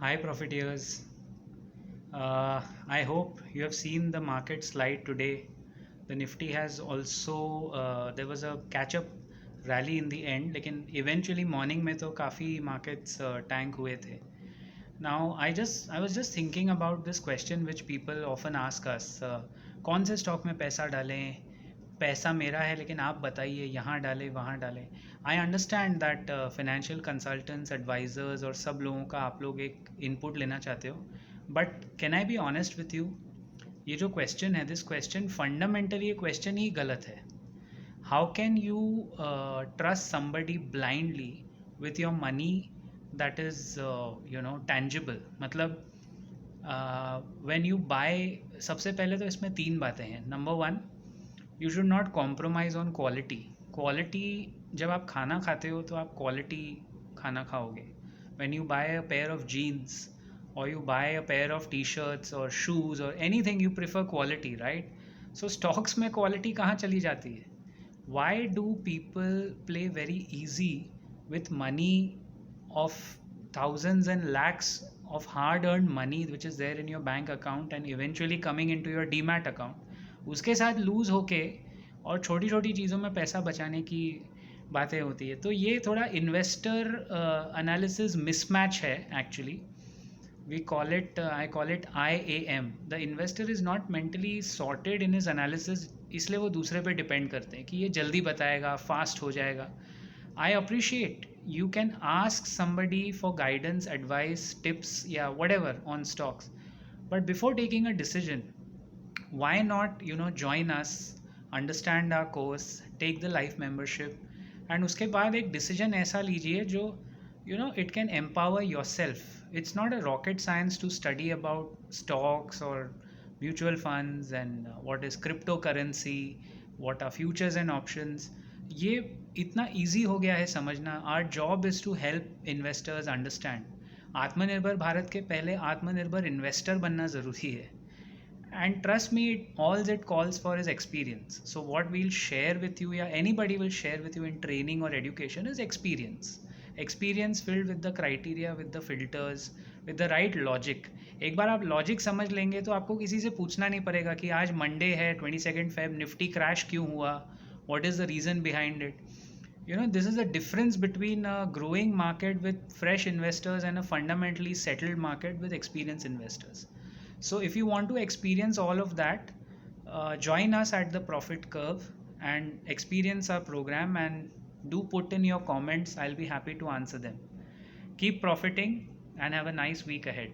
Hi, profiteers. I hope you have seen the market slide today. The Nifty has also there was a catch-up rally in the end, लेकिन eventually morning में तो काफ़ी markets tank हुए थे. Now I was just thinking about this question which people often ask us. कौन से stock में पैसा डालें? पैसा मेरा है लेकिन आप बताइए यहाँ डालें वहाँ डालें. I understand that financial consultants advisors और सब लोगों का आप लोग एक इनपुट लेना चाहते हो, but can I be honest with you, ये जो क्वेश्चन है, दिस क्वेश्चन फंडामेंटली ये क्वेश्चन ही गलत है. How can you trust somebody blindly with your money that is tangible. मतलब व्हेन यू बाय, सबसे पहले तो इसमें तीन बातें हैं. Number one, you should not compromise on quality. Quality, जब आप खाना खाते हो तो आप क्वालिटी खाना खाओगे. When you buy a pair of jeans or you buy a pair of t-shirts or shoes or anything, you prefer quality, right? So stocks में quality कहाँ चली जाती है? Why do people play very easy with money of thousands and lakhs of hard earned money which is there in your bank account and eventually coming into your demat account, उसके साथ loose होके और छोटी छोटी चीज़ों में पैसा बचाने की बातें होती है. तो ये थोड़ा इन्वेस्टर एनालिसिस मिसमैच है actually. We call it I call it IAM. The investor is not mentally sorted in his analysis, इसलिए वो दूसरे पे डिपेंड करते हैं कि ये जल्दी बताएगा, फास्ट हो जाएगा. I appreciate you can ask somebody for guidance, advice, tips, yeah, whatever on stocks, but before taking a decision, why not join us, understand our course, take the life membership, and उसके बाद एक decision ऐसा लीजिए जो it can empower yourself. It's not a rocket science to study about stocks or mutual funds and what is cryptocurrency, what are futures and options. ये इतना easy हो गया है समझना. Our job is to help investors understand. आत्मनिर्भर भारत के पहले आत्मनिर्भर इन्वेस्टर बनना ज़रूरी है. And trust me, all it calls for is experience. So what we'll share with you, या anybody will share with you in training or education, is experience filled with the criteria, with the filters, with the right logic. एक बार आप logic समझ लेंगे तो आपको किसी से पूछना नहीं पड़ेगा कि आज मंडे है 22 Feb, निफ्टी क्रैश क्यों हुआ, what is the reason behind it. This is the difference between a growing market with fresh investors and a fundamentally settled market with experienced investors. So if you want to experience all of that, join us at the Profit Curve and experience our program, and do put in your comments. I'll be happy to answer them. Keep profiting and have a nice week ahead.